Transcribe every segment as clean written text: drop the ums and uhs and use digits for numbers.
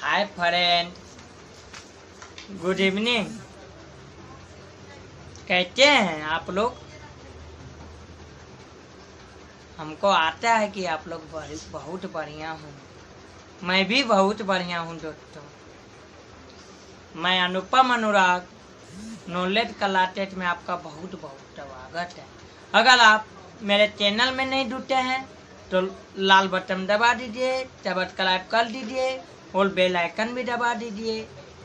Hi friend, good evening. कहते हैं आप लोग? हमको आता है कि आप लोग बहुत बढ़िया हूँ। मैं भी बहुत बढ़िया हूँ दोस्तों। मैं अनुपम अनुराग, नॉलेज कलाटेट में आपका बहुत बहुत स्वागत है। अगर आप मेरे चैनल में नहीं जुटे हैं तो लाल बटन दबा दीजिए, सब्सक्राइब कर दीजिए और बेल आइकन भी दबा दीजिए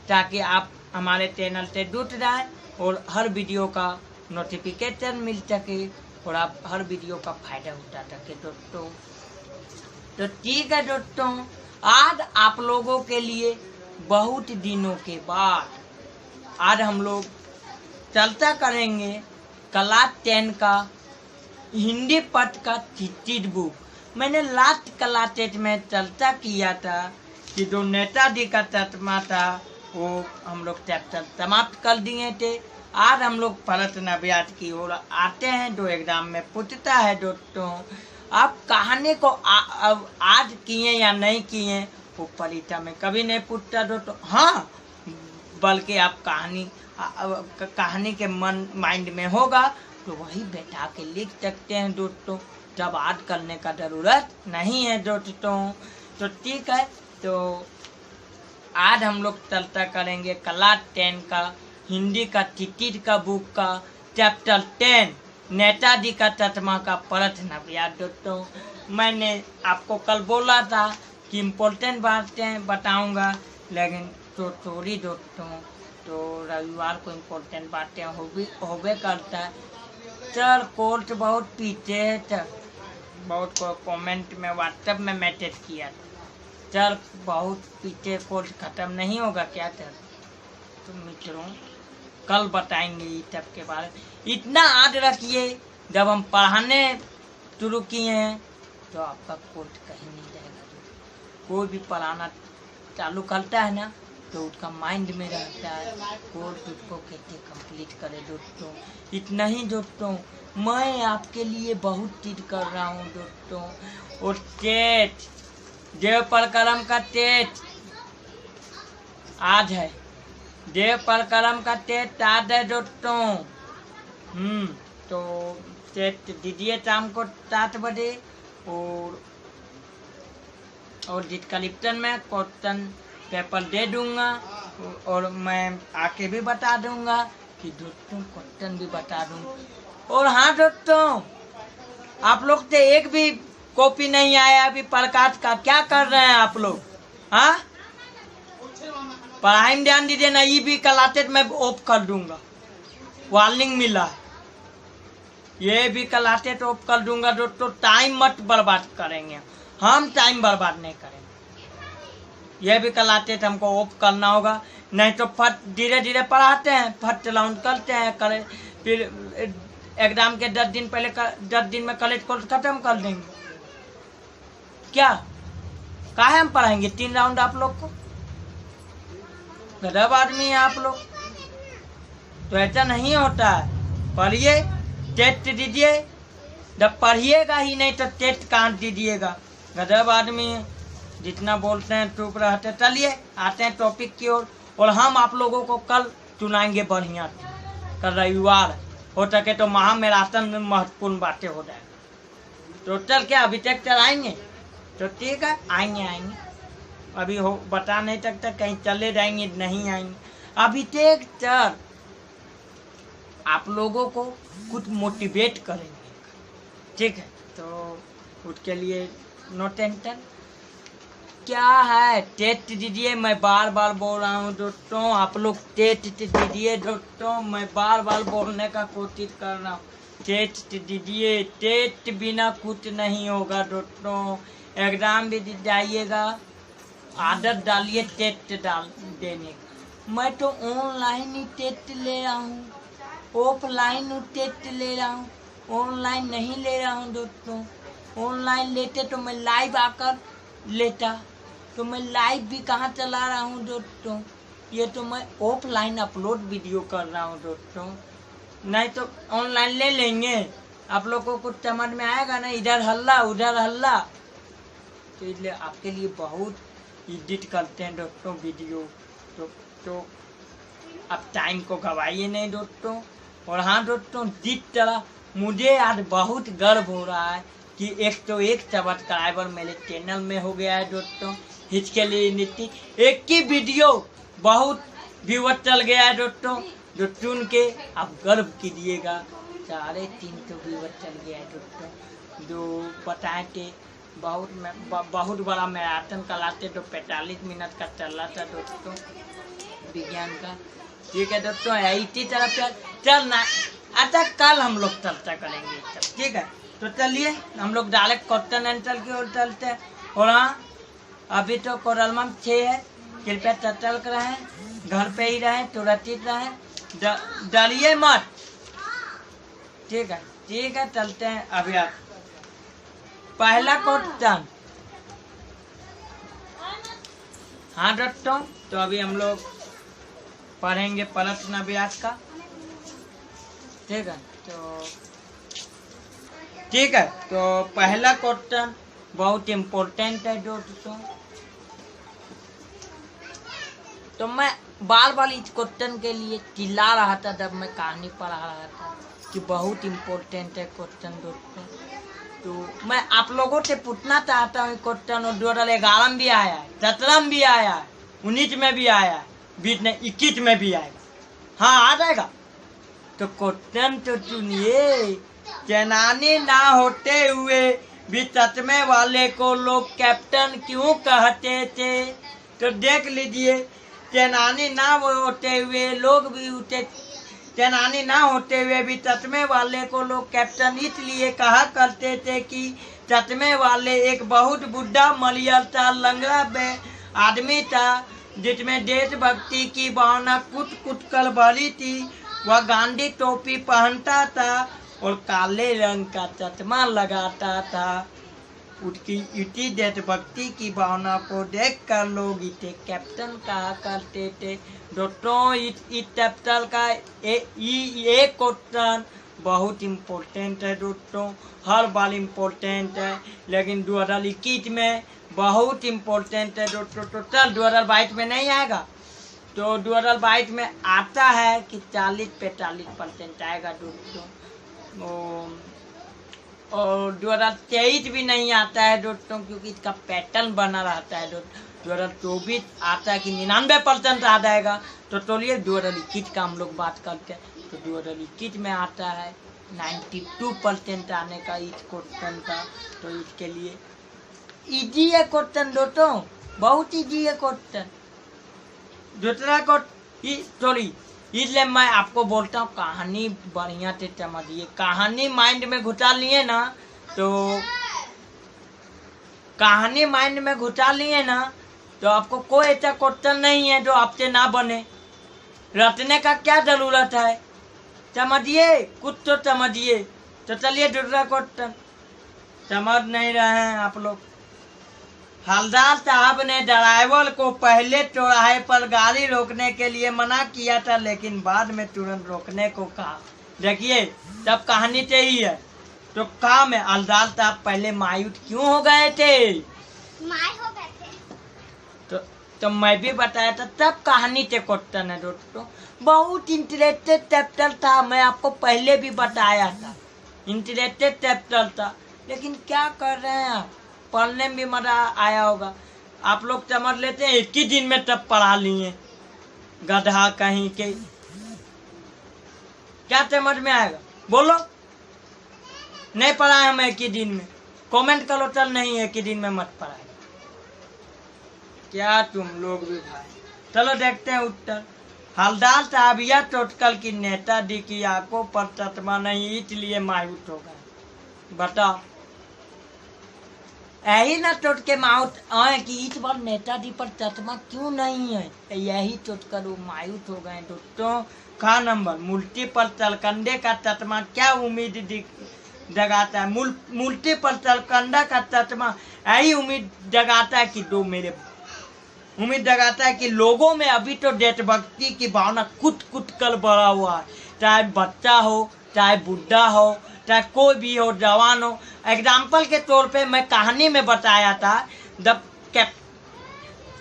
ताकि आप हमारे चैनल से जुट जाएं और हर वीडियो का नोटिफिकेशन मिल सके और आप हर वीडियो का फायदा उठा सके दोस्तों। तो ठीक है दोस्तों, आज आप लोगों के लिए बहुत दिनों के बाद आज हम लोग चर्चा करेंगे क्लास 10 का हिंदी पाठ का चीट बुक। मैंने लास्ट क्लास 10 में चर्चा किया था कि जो नेताजी का चश्मा था वो हम लोग चैप्टर समाप्त कर दिए थे। आज हम लोग फरत नबियात की ओर आते हैं जो एग्जाम में पूछता है दोस्तों। आप कहानी को आज किए या नहीं किए वो परीक्षा में कभी नहीं पूछता दोस्तों। हाँ, बल्कि आप कहानी के माइंड में होगा तो वही बैठा के लिख सकते हैं दोस्तों। जब आज करने का जरूरत नहीं है दोस्तों। तो ठीक है, तो आज हम लोग चर्चा करेंगे क्लास 10 का हिंदी का चीट का बुक का चैप्टर 10 नेताजी का चश्मा का पढ़त नबियात दोस्तों। मैंने आपको कल बोला था कि इम्पोर्टेंट बातें बताऊंगा, लेकिन तो सॉरी दोस्तों, तो रविवार को इम्पोर्टेंट बातें होबे करता है। सर कोर्स बहुत पीछे है सर, बहुत को कमेंट में व्हाट्सएप में मैसेज किया था, सर बहुत पीछे कोर्स खत्म नहीं होगा क्या सर? तो मित्रों कल बताएंगे इस सब के बारे में। इतना याद रखिए, जब हम पढ़ाने शुरू किए हैं तो आपका कोर्स कहीं नहीं जाएगा। कोई भी पढ़ाना चालू करता है ना तो उसका माइंड में रहता है कोर्स उसको कैसे कंप्लीट करे दोस्तों। इतना ही दोस्तों, मैं आपके लिए बहुत चीज कर रहा हूँ दोस्तों। और टेट देव परकरम का टेट आज है, देव परकरम का टेट आज है दोस्तों। तो टेट दीजिए शाम को 7 बजे और डिस्क्रिप्शन में क्वेश्चन पेपर दे दूंगा और मैं आके भी बता दूंगा कि दोस्तों क्वेश्चन भी बता दूंगा। और हाँ दोस्तों, आप लोग से एक भी कॉपी नहीं आया अभी प्रकाश का। क्या कर रहे हैं आप लोग? हाँ, पढ़ाई में ध्यान दीजिए ना। ये भी क्लासेज में ऑफ कर दूंगा, वार्निंग मिला है। ये भी क्लासेज ऑफ कर दूंगा दोस्तों। टाइम मत बर्बाद करेंगे, हम टाइम बर्बाद नहीं करेंगे। यह भी क्लासेज हमको ऑफ करना होगा, नहीं तो फट धीरे धीरे पढ़ाते हैं, फट राउंड करते हैं करे, फिर एग्जाम के 10 दिन पहले 10 दिन में कॉलेज कोर्स खत्म कर देंगे। क्या काहे हम पढ़ाएंगे 3 राउंड आप लोग को? गधब आदमी है आप लोग। तो ऐसा नहीं होता है। पढ़िए, टेस्ट दीजिए। जब पढ़िएगा ही नहीं तो टेस्ट कहाँ दीजिएगा? गधब आदमी है। जितना बोलते हैं चुप रहते। चलिए आते हैं टॉपिक की ओर। और हम आप लोगों को कल सुनाएंगे बढ़िया। कल रविवार हो सके तो महामैराथन में महत्वपूर्ण बातें हो जाएगी। तो चल क्या अभी तक चलाएंगे? तो ठीक है, आएंगे। अभी हो बता नहीं सकता, कहीं चले जाएंगे नहीं आएंगे। अभी तक चल आप लोगों को कुछ मोटिवेट करेंगे, ठीक है? तो उसके लिए नो टेंशन। क्या है, टेस्ट दीजिए। मैं बार बार बोल रहा हूँ दोस्तों, आप लोग टेस्ट दीजिए दोस्तों। मैं बार बार बोलने का कोशिश कर रहा हूँ, टेस्ट दीजिए। टेस्ट बिना कुछ नहीं होगा दोस्तों। एग्जाम भी जाइएगा, आदत डालिए टेस्ट देने का। मैं तो ऑनलाइन ही टेस्ट ले रहा हूँ, ऑफलाइन टेस्ट ले रहा हूँ, ऑनलाइन नहीं ले रहा हूँ दोस्तों। ऑनलाइन लेते तो मैं लाइव आकर लेता, तो मैं लाइव भी कहाँ चला रहा हूँ दोस्तों। ये तो मैं ऑफलाइन अपलोड वीडियो कर रहा हूँ दोस्तों। नहीं तो ऑनलाइन ले लेंगे, आप लोग को कुछ समझ में आएगा ना, इधर हल्ला उधर हल्ला। तो इसलिए आपके लिए बहुत एडिट करते हैं दोस्तों वीडियो। तो अब टाइम को गवाइए नहीं दोस्तों। और हाँ दोस्तों, जिस तरह मुझे आज बहुत गर्व हो रहा है कि 101 सब्सक्राइबर मेरे चैनल में हो गया है दोस्तों। इसके लिए नीति एक ही वीडियो बहुत व्यूअर चल गया है दोस्तों, जो सुन के आप गर्व कीजिएगा। 350 व्यूअर चल गया है दोस्तों। जो बताए थे बहुत बड़ा मैराथन कराते तो 45 मिनट का चल रहा था दोस्तों विज्ञान का। ठीक है दोस्तों, इसी तरह चलना। अच्छा, कल हम लोग चर्चा करेंगे सब, ठीक है। तो चलिए हम लोग डायरेक्ट क्वेश्चन आंसर की ओर चलते हैं। और हाँ, अभी तो कोरल 6 है, कृपया सतर्क रहें, घर पे ही रहें, सुरक्षित रहें, डरिए मत, ठीक है। ठीक है, चलते हैं अभी। आप पहला क्वेश्चन, हाँ दोस्तों, तो अभी हम लोग पढ़ेंगे प्रश्न व्यास का, ठीक है। तो पहला क्वेश्चन बहुत इम्पोर्टेंट है दोस्तों। तो मैं बार बार इस क्वेश्चन के लिए चिल्ला रहा था जब मैं कहानी पढ़ा रहा था कि बहुत इम्पोर्टेंट है क्वेश्चन दोस्तों। तो मैं आप लोगों से पूछना चाहता हूँ क्वेश्चन, और 2011 में भी आया है, 17 में भी आया है, 19 में भी आया है, 20 में 21 में भी आएगा। हाँ, आ जाएगा। तो क्वेश्चन तो सुनिए। चेनानी ना होते हुए भी चश्मे वाले को लोग कैप्टन क्यों कहते थे? तो देख लीजिए, चेनानी ना होते हुए लोग भी उठे, चेनानी ना होते हुए भी चश्मे वाले को लोग कैप्टन इसलिए कहा करते थे कि चश्मे वाले एक बहुत बुढ़ा मलियल था, लंगड़ा आदमी था, जिसमें देशभक्ति की भावना कुछ कुछ कर भरी थी। वह गांधी टोपी पहनता था और काले रंग का चश्मा लगाता था। उसकी इसी देशभक्ति की भावना को देखकर लोग इसे कैप्टन कहा करते थे। दोस्तों, इस चैप्टर का ये क्वेश्चन बहुत इम्पोर्टेंट है दोस्तों, हर बार इम्पोर्टेंट है, लेकिन 2021 में बहुत इम्पोर्टेंट है दोस्तों। टोटल 2022 में नहीं आएगा, तो 2022 में आता है कि 40-45% आएगा दोस्तों। और 2023 भी नहीं आता है दोस्तों, क्योंकि इसका पैटर्न बना रहता है दोस्तों। 2024 आता है कि 99% आ जाएगा। तो चलिए 2021 का हम लोग बात करते हैं। तो 2021 में आता है 92% आने का इस क्वेश्चन का। तो इसके लिए इजी है क्वेश्चन दोस्तों, बहुत इजी है क्वेश्चन। दूसरा सॉरी, इसलिए मैं आपको बोलता हूँ कहानी बढ़िया से समझिए। कहानी माइंड में घुसा लिए ना, तो कहानी माइंड में घुसा लिए ना, तो आपको कोई ऐसा क्वेश्चन नहीं है जो आपसे ना बने। रटने का क्या जरूरत है, समझिए, कुछ तो समझिए। तो चलिए दूसरा क्वेश्चन, समझ नहीं रहे हैं आप लोग। हवलदार साहब ने ड्राइवर को पहले चौराहे पर गाड़ी रोकने के लिए मना किया था, लेकिन बाद में तुरंत रोकने को कहा। देखिए, तब कहानी से ही है। तो काम है, हवलदार साहब पहले मायूस क्यों हो गए थे? तो मैं भी बताया था, तब कहानी से क्वेश्चन है दोस्तों। बहुत इंटरेस्टेड चैप्टर था, मैं आपको पहले भी बताया था, इंटरेस्टेड चैप्टर था। लेकिन क्या कर रहे हैं आप, पढ़ने में भी मजा आया होगा। आप लोग समझ लेते हैं एक ही दिन में तब पढ़ा लिए, गधा कहीं के। क्या समझ में आएगा, बोलो? नहीं पढ़ाए हम एक ही दिन में, कमेंट करो चल नहीं एक ही दिन में मत पढ़ाए। क्या तुम लोग भी भाई। चलो देखते हैं उत्तर। हवलदार साहब यह टोटकल की नेताजी की आंखों पर चश्मा नहीं, इसलिए मायूस हो गए। बताओ, यही ना टोटके मायूस आए कि इस बार नेताजी पर चश्मा क्यों नहीं है, यही टोटकर वो मायूस हो गए दोस्तों। खा नंबर, मुल्टीपल तलकंडे का चश्मा क्या उम्मीद जगाता है? मुल्टीपल तलकंडा का चश्मा यही उम्मीद जगाता है कि उम्मीद जगाता है कि लोगों में अभी तो देशभक्ति की भावना कुछ कुछ कर बढ़ा हुआ है, चाहे बच्चा हो, चाहे बुढ़ा हो, चाहे कोई भी हो, जवान हो। एग्जाम्पल के तौर पे मैं कहानी में बताया था, जब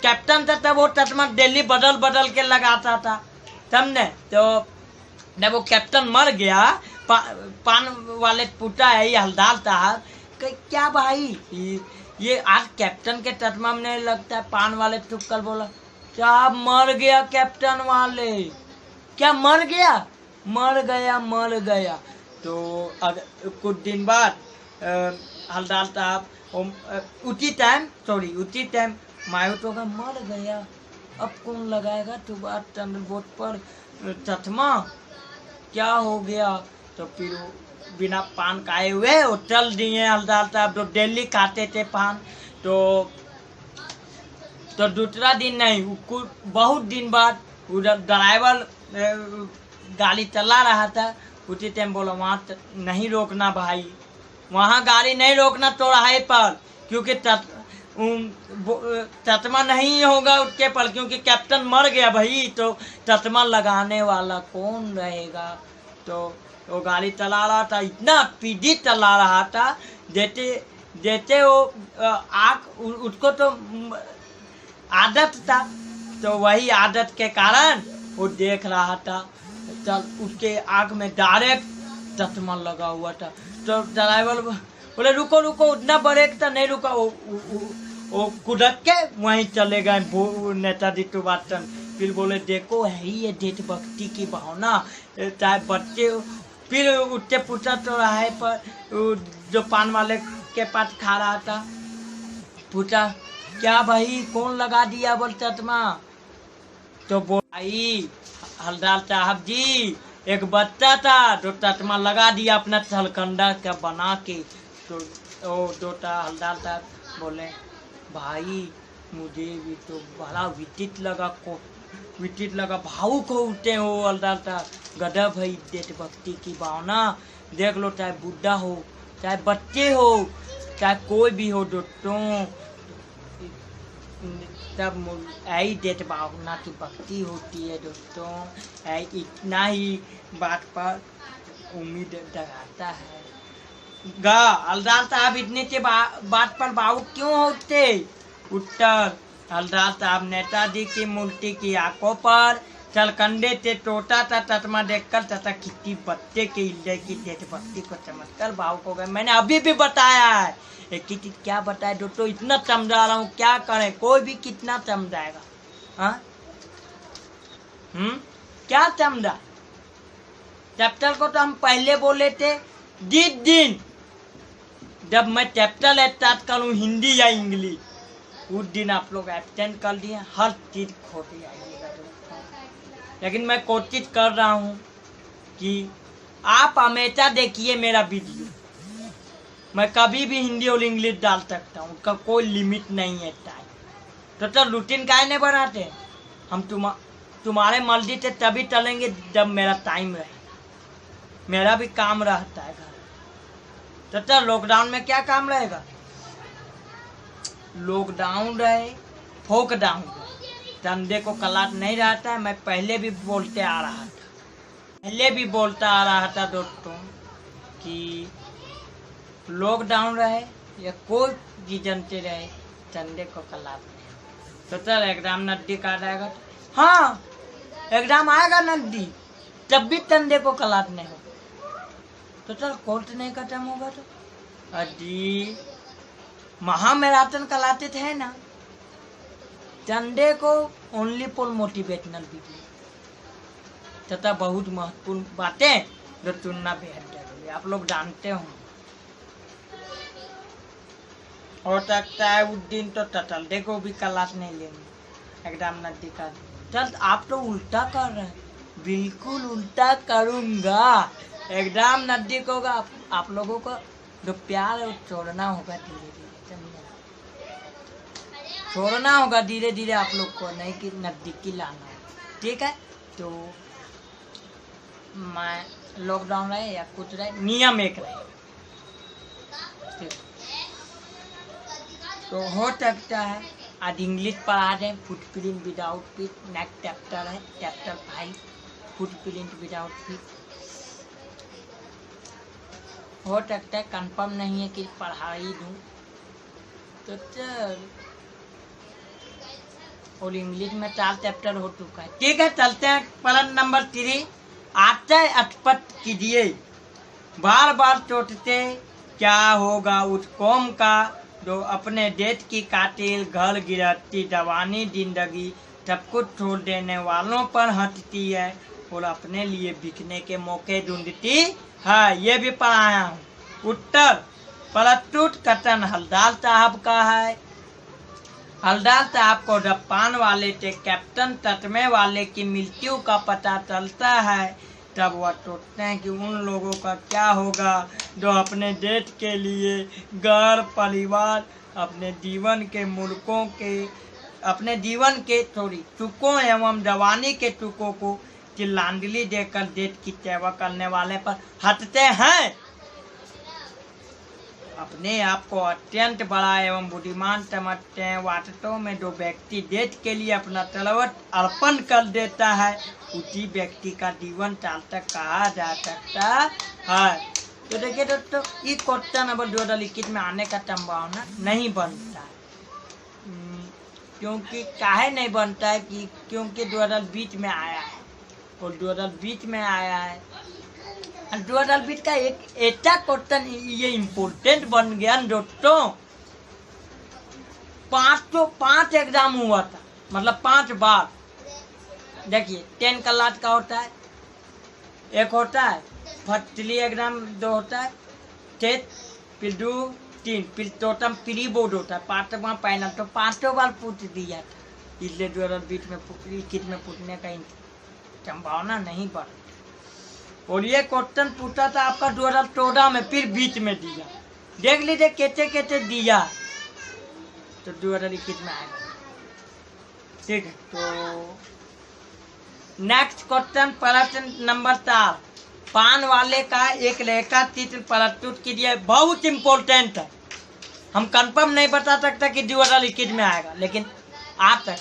कैप्टन था तब वो चश्मा डेली बदल बदल के लगाता था, समझे। तो जब वो कैप्टन मर गया, पान वाले पूछा है ये हलदार साहब क्या भाई ये आज कैप्टन के चश्मा में नहीं लगता है। पान वाले चुप कर बोला साहब मर गया कैप्टन वाले। क्या मर गया? मर गया। तो कुछ दिन बाद हलदार साहब उसी टाइम मायूस होगा, मर गया अब कौन लगाएगा सुभाष चंद्र बोस पर चश्मा, क्या हो गया। तो फिर बिना पान खाए हुए वो चल दिए हलदार साहब, जो डेली खाते थे पान। तो दूसरा दिन नहीं, बहुत दिन बाद उधर ड्राइवर गाड़ी चला रहा था, उसी टाइम बोला वहाँ नहीं रोकना भाई, वहाँ गाड़ी नहीं रोकना चौराहे पर, क्योंकि चश्मा नहीं होगा उसके पर, क्योंकि कैप्टन मर गया भाई, तो चश्मा लगाने वाला कौन रहेगा। तो वो गाड़ी चला रहा था, इतना स्पीडी चला रहा था, जैसे वो आँख उसको तो आदत था, तो वही आदत के कारण वो देख रहा था, चल उसके आँख में डायरेक्ट चश्मा लगा हुआ था। तो ड्राइवर बोले रुको उतना ब्रेक था, नहीं रुका, वो कुदक के वहीं चले गए नेताजी सुभाष चंद्र। फिर बोले देखो है ही ये देशभक्ति की भावना, चाहे बच्चे। फिर उससे पूछा चौराहे पर जो पान वाले के पास खा रहा था, पूछा क्या भाई कौन लगा दिया बोल चश्मा। तो बोलाई हलदार साहब जी एक बच्चा था जो चश्मा लगा दिया अपना छलकंडा का बना के। तो दोटा हलदार साहब बोले भाई मुझे भी तो बड़ा विचित्र लगा, भावुक हो उठते हो हलदार साहब। गदब है देशभक्ति की भावना, देख लो चाहे बुढ़ा हो चाहे बच्चे हो चाहे कोई भी हो दोस्तों, तब यही देश भावना की भक्ति होती है दोस्तों। इतना ही बात पर उम्मीद जगाता है। हलदार साहब इतने से बात पर भावुक क्यों होते? उत्तर हलदार साहब नेताजी की मूर्ति की आंखों पर छलकंडे से टोटा था चश्मा देखकर तथा किसी बच्चे के हृदय की देशभक्ति को समझकर भावुक हो गए। मैंने अभी भी बताया है, एक ही चीज क्या बताया दोस्तों, इतना समझा रहा हूँ, क्या करें, कोई भी कितना समझाएगा। हाँ क्या समझा? चैप्टर को तो हम पहले बोले थे जिस दिन जब मैं चैप्टर स्टार्ट करूँ हिंदी या इंग्लिश, उस दिन आप लोग एब्सेंट कर दिए, हर चीज खोटी आइएगा दोस्तों। लेकिन मैं कोशिश कर रहा हूँ कि आप हमेशा देखिए मेरा वीडियो, मैं कभी भी हिंदी और इंग्लिश डाल सकता हूँ, उसका कोई लिमिट नहीं है टाइम। तो रूटीन काहे नहीं बनाते हम? तुम्हारे मर्जी से तभी चलेंगे जब मेरा टाइम रहे, मेरा भी काम रहता है घर। तो लॉकडाउन में क्या काम रहेगा? लॉकडाउन रहे फोक डाउन, धंधे को कलाट नहीं रहता है। मैं पहले भी बोलता आ रहा था दोस्तों कि लॉकडाउन रहे या कोई रीजन से रहे, धंधे को कलाट नहीं। तो चल एग्जाम नजदीक आ जाएगा, हाँ एग्जाम आएगा नजदीक, तब भी धंधे को कलाट नहीं हो। तो चल कोर्ट नहीं खत्म होगा तो अजी महामैराथन कलाते थे ना, धंधे को ओनली फॉर मोटिवेशनल वीडियो तथा बहुत महत्वपूर्ण बातें जो सुनना बेहद जरूरी, आप लोग जानते हो। हो सकता है उस दिन तो टटलडे को भी क्लास नहीं लेंगे, एग्जाम नजदीक आ। चल आप तो उल्टा कर रहे हैं, बिल्कुल उल्टा करूँगा। एग्जाम नजदीक होगा, आप लोगों को जो प्यार है वो छोड़ना होगा धीरे धीरे, छोड़ना होगा धीरे धीरे आप लोग को, नहीं कि नजदीकी लाना है, ठीक है। तो मैं लॉकडाउन रहे या कुछ रहे, नियम एक रहे, ठीक। तो हो सकता है आज इंग्लिश पढ़ा दें, footprint without fit, next chapter है चैप्टर 5 फुटप्रिंट विदाउट फिट। हो सकता है, कंफर्म नहीं है कि पढ़ा ही दूँ। तो चल और इंग्लिश में 4 चैप्टर हो चुका है। ठीक है, चलते हैं प्रश्न नंबर 3। आशय अटपट कीजिए, बार बार सोचते क्या होगा उस कौम का जो अपने देश की कातिल घर गिरती जवानी जिंदगी सब कुछ छोड़ देने वालों पर हंसती है और अपने लिए बिकने के मौके ढूंढती है। ये भी पढ़ाया हूँ। उत्तर प्रस्तुत कथन हलदार साहब का है। हलदार साहब को जब पान वाले से कैप्टन ततमे वाले की मृत्यु का पता चलता है तब वह सोचते हैं कि उन लोगों का क्या होगा जो अपने देश के लिए घर परिवार अपने जीवन के मुल्कों के अपने जीवन के सुखों एवं जवानी के सुखों को तिलांजलि देकर देश की सेवा करने वाले पर हंसते हैं। अपने आप को अत्यंत बड़ा एवं बुद्धिमान समझते हैं। वास्तव में जो व्यक्ति देश के लिए अपना सर्वस्व अर्पण कर देता है उसी व्यक्ति का जीवन सार्थक कहा जा सकता है। तो देखिए दोस्तों, इस क्वेश्चन नंबर 2021 में आने का संभावना नहीं बनता है। क्योंकि काहे नहीं बनता है कि क्योंकि 2020 में आया है और 2020 में आया है। 2020 का एक ऐसा क्वेश्चन ये इम्पोर्टेंट बन गया दोस्तों। 505 एग्जाम हुआ था, मतलब 5 बार। देखिए 10 क्लास का होता है, एक होता है फर्स्टली एग्जाम 2 होता है, टेस्ट फिर 2 3 फिर टोटल प्री बोर्ड होता है, 5वां फाइनल। तो 5 बार पूछ दिया था, इसलिए 2020 में पूछने का संभावना नहीं बढ़। और ये क्वेश्चन पूछा था आपका 2014 में, फिर बीच में दिया। देख लीजिए कैसे कैसे दिया, तो 2021 में आएगा। ठीक है, तो नेक्स्ट क्वेश्चन प्रश्न नंबर 4। पान वाले का एक रेखा चित्र प्रस्तुत कीजिए। बहुत इम्पोर्टेंट है, हम कंफर्म नहीं बता सकता कि 2021 में आएगा, लेकिन आ सकता है,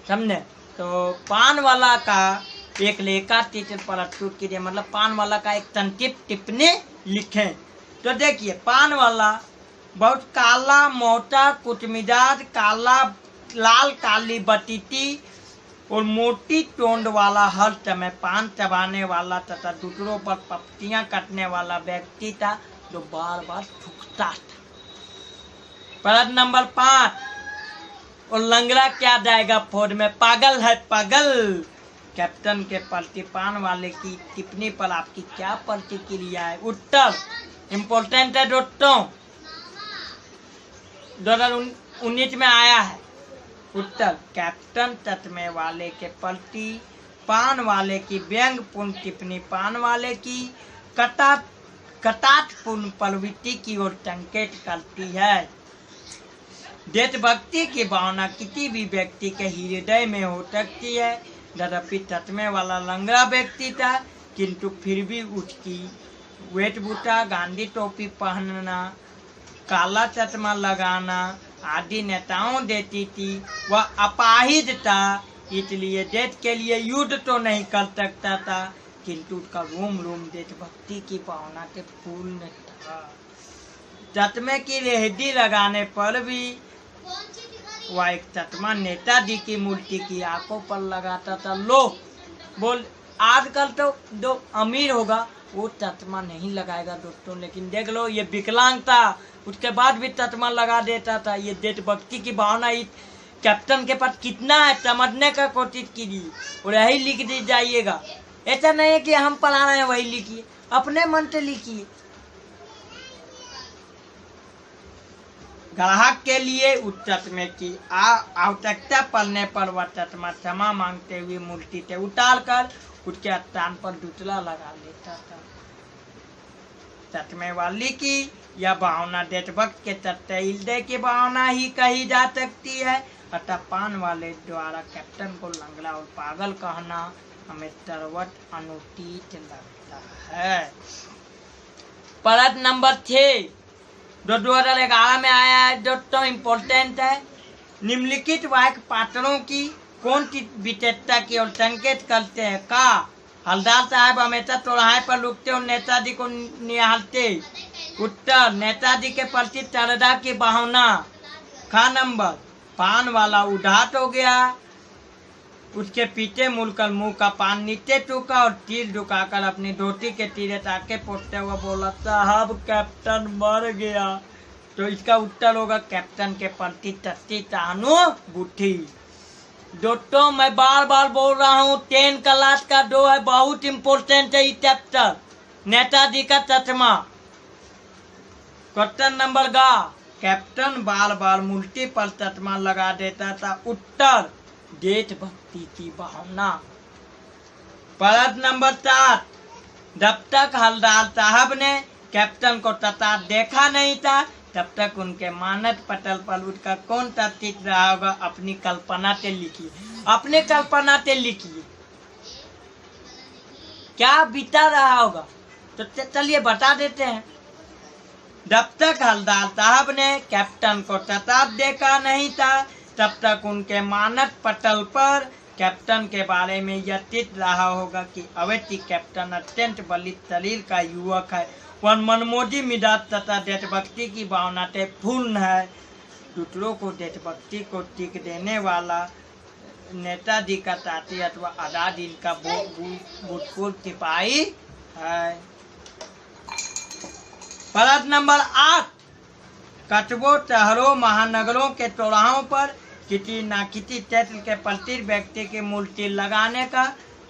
समझे। तो पान वाला का एक रेखा चित्र प्रस्तुत कीजिए, मतलब पान वाला का एक संक्षिप्त टिप्पणी लिखें। तो देखिए पान वाला बहुत काला मोटा कुछ मिजाज, काला लाल काली बतीती और मोटी टोंड वाला, हर समय पान चबाने वाला तथा दूसरों पर पपटियां कटने वाला व्यक्ति था जो बार बार थूकता था। प्रश्न नंबर 5। और लंगड़ा क्या जाएगा फौज में? पागल है पागल। कैप्टन के प्रति पान वाले की टिप्पणी पर आपकी क्या प्रतिक्रिया है? उत्तर इम्पोर्टेंट है दोस्तों, 2019 में आया है। उत्तर कैप्टन ततमे वाले के प्रति पान वाले की व्यंग्यपूर्ण टिप्पणी पान वाले की कटाक्षपूर्ण प्रवृत्ति की ओर संकेत करती है। देशभक्ति की भावना किसी भी व्यक्ति के हृदय में हो सकती है। यद्यपि ततमे वाला लंगड़ा व्यक्ति था, किंतु फिर भी उसकी वेशभूषा, गांधी टोपी पहनना, काला चश्मा लगाना आदि नेताओं देती थी। वह अपाहिज था, इसलिए देश के लिए युद्ध तो नहीं कर सकता था, किंतु उसका रोम रोम देशभक्ति की भावना से पूर्ण था। ततमे की रेहड़ी लगाने पर भी वह एक ततमा नेताजी की मूर्ति की आंखों पर लगाता था। लो बोल, आजकल तो जो अमीर होगा वो ततमा नहीं लगाएगा दोस्तों, लेकिन देख लो ये विकलांग था, उसके बाद भी ततमा लगा देता था। ये देशभक्ति की भावना इस कैप्टन के पास कितना है समझने का कोशिश कीजिए और यही लिख दी जाइएगा। ऐसा नहीं है कि हम पढ़ा रहे हैं वही लिखिए, अपने मन से लिखिए। ग्राहक के लिए उस चश्मे की आवश्यकता पड़ने पर वह चश्मा क्षमा मांगते हुए मूर्ति से उतार कर उसके स्थान पर दूसरा लगा लेता था। चश्मे वाली की यह भावना देशभक्त के सत्य हृदय की भावना ही कही जा सकती है। अतः पान वाले द्वारा कैप्टन को लंगड़ा और पागल कहना हमें सर्वत्र अनुचित लगता है। प्रश्न नंबर 6 जो 2011 में आया है दोस्तों, इम्पोर्टेंट है। निम्नलिखित वाक्य पात्रों की कौन सी विशेषता की ओर संकेत करते हैं? का हलदार साहब हमेशा चौराहे पर रुकते और नेताजी को निहारते। उत्तर नेताजी के प्रति श्रद्धा की भावना। खा नंबर पान वाला उधात हो गया। उसके पीछे मुड़कर मुंह का पान नीचे टूका और तीर झुकाकर अपनी धोती के तीरे ताके पोतते हुए बोला, साहब कैप्टन मर गया। तो इसका उत्तर होगा कैप्टन के प्रति तत्ती सहानुभूति। दोस्तों मैं बार बार बोल रहा हूँ 10 क्लास का 2 है, बहुत इम्पोर्टेंट है ये चैप्टर। नेताजी का चश्मा। क्वेश्चन नंबर गा, कैप्टन बार बार मुल्टी पर चश्मा लगा देता था। उत्तर देशभक्ति की भावना। प्रश्न नंबर 7, जब तक हवलदार साहब ने कैप्टन को तथा देखा नहीं था तब तक उनके मानस पटल पर उसका कौन सा चित्र रहा होगा? अपनी कल्पना से लिखिए, अपने कल्पना से लिखिए क्या बीता रहा होगा। तो चलिए बता देते हैं। जब तक हवलदार साहब ने कैप्टन को तथा देखा नहीं था तब तक उनके मानस पटल पर कैप्टन के बारे में यह चित्र रहा होगा कि अवैध कैप्टन अत्यंत बलित शरीर का युवक है, वह मनमोजी मिजाज तथा देशभक्ति की भावना से पूर्ण है। दूसरों को देशभक्ति को सीख देने वाला नेताजी का साथी अथवा आजादी का भूतपूर्व सिपाही है। प्रश्न नंबर 8, कस्बों, शहरों, महानगरों के चौराहों पर किसी न किसी क्षेत्र के प्रति व्यक्ति की मूर्ति लगाने का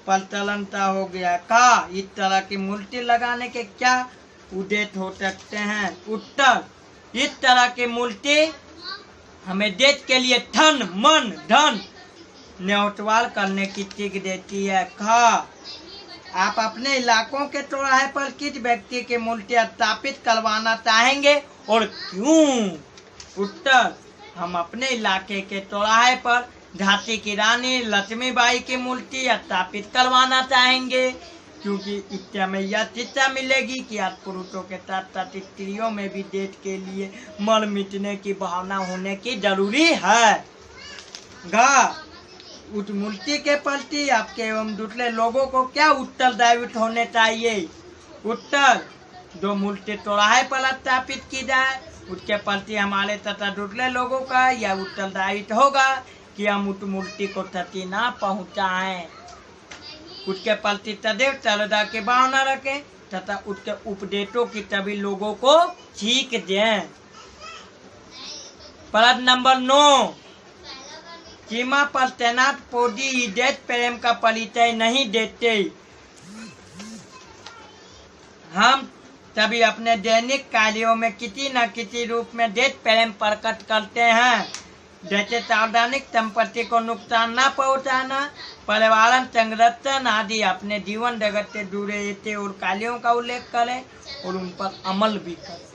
प्रचलन हो गया। का इस तरह की मूर्ति लगाने के क्या उद्देश्य हो सकते हैं? उत्तर, इस तरह की मूर्ति हमें देश के लिए तन मन धन न्योछावर करने की सीख देती है। का आप अपने इलाकों के चौराहे पर किस व्यक्ति की मूर्ति स्थापित करवाना चाहेंगे और क्यों? उत्तर, हम अपने इलाके के चौराहे पर झांसी की रानी लक्ष्मीबाई की मूर्ति स्थापित करवाना चाहेंगे, क्योंकि इससे हमें यह शिक्षा मिलेगी कि आज पुरुषों के साथ साथ स्त्रियों में भी देश के लिए मर मिटने की भावना होने की जरूरी है। घ, उस मूर्ति के प्रति आपके एवं दूसरे लोगों को क्या उत्तरदायी होने चाहिए? उत्तर, जो मूर्ति चौराहे पर स्थापित की जाए उसके प्रति हमारे तथा दूसरे लोगों का यह उत्तरदायित्व होगा कि हम उस मूर्ति को क्षति ना पहुंचाएं, उसके प्रति सदैव श्रद्धा की भावना रखें तथा उसके उपदेशों की सभी लोगों को सीख दें। प्रश्न नंबर 9, सीमा पर तैनात फौजी देश प्रेम का परिचय नहीं देते। हम तभी अपने दैनिक कार्यों में किसी न किसी रूप में देश प्रेम प्रकट करते हैं, जैसे सार्वजनिक संपत्ति को नुकसान न पहुंचाना, पर्यावरण संरक्षण आदि। अपने जीवन जगत से जुड़े ऐसे और कार्यों का उल्लेख करें और उन पर अमल भी करें।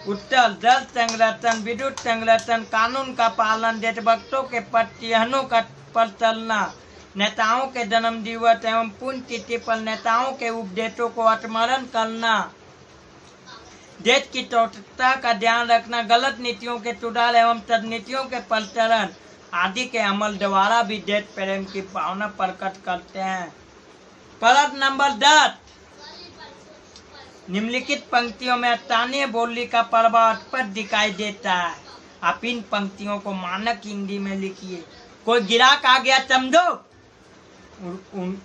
उत्तर, जल संरक्षण, विद्युत संरक्षण, कानून का पालन, देशभक्तों के प्रतिहनों का पर चलना, नेताओं के जन्म दिवस एवं पुण्यतिथि पर नेताओं के उपदेशों को स्मरण करना, देश की स्वतंत्रता का ध्यान रखना, गलत नीतियों के सुधार एवं सदनीतियों के प्रचलन आदि के अमल द्वारा भी देश प्रेम की भावना प्रकट करते हैं। प्रश्न नंबर 10, निम्नलिखित पंक्तियों में स्थानीय बोली का प्रभाव स्पष्ट दिखाई देता है। आप इन पंक्तियों को मानक हिंदी में लिखिए। कोई गिराक आ गया समझो,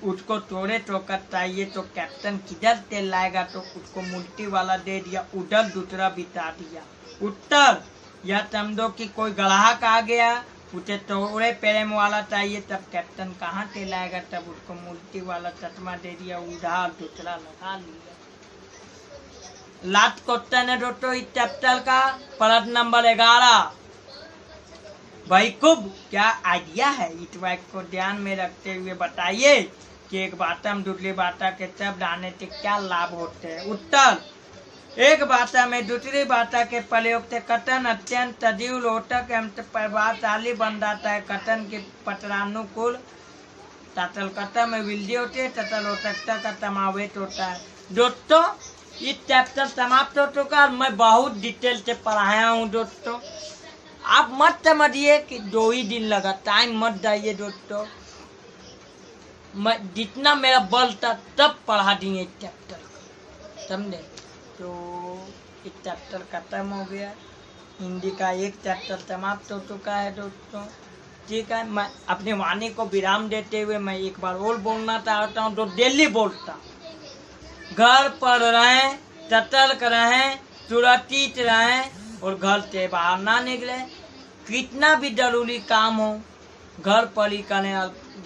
उसको तोड़े ठोकर चाहिए तो कैप्टन किधर तेल लाएगा, तो उसको मूर्ति वाला दे दिया, उधर दूसरा बिता दिया। उत्तर, यह समझो कि कोई ग्राहक आ गया, उसे तोड़े प्रेम वाला चाहिए, तब कैप्टन कहाँ से लाएगा, तब उसको मूर्ति वाला चश्मा दे दिया, उधार दूसरा लगा लिया। लास्ट क्वेश्चन है दोस्तों इस चैप्टर का। प्रश्न नंबर 11, वैकुब क्या आइडिया है? इस वाक्य को ध्यान में रखते हुए बताइए कि एक भाषा में दूसरी भाषा के शब्द आने से क्या लाभ होते हैं। उत्तर, एक भाषा में दूसरी भाषा के प्रयोग से कथन अत्यंत सजीव, रोचक एवं प्रभावशाली बन जाता है। कथन के पत्रानुकूल तथल कथा में वृद्धि होती है तथा रोचकता का समावेश होता है। दोस्तों इस चैप्टर समाप्त हो चुका और मैं बहुत डिटेल से पढ़ाया हूँ दोस्तों। आप मत समझिए कि 2 ही दिन लगा, टाइम मत जाइए दोस्तों। मैं जितना मेरा बल था तब पढ़ा दिए इस चैप्टर, समझे? तो इस चैप्टर खत्म हो गया। हिंदी का एक चैप्टर समाप्त हो चुका है दोस्तों। ठीक है, मैं अपनी वाणी को विराम देते हुए मैं एक बार और बोलना चाहता हूँ, जो डेली बोलता, घर पर रहें, सतर्क रहें, सुरक्षित रहें और घर से बाहर ना निकले। कितना भी जरूरी काम हो घर पर ही करें,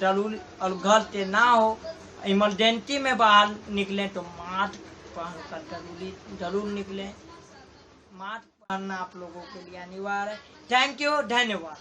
जरूरी और घर से ना हो, इमरजेंसी में बाहर निकलें तो मास्क पहन कर जरूर निकलें। मास्क पहनना आप लोगों के लिए अनिवार्य है। थैंक यू, धन्यवाद।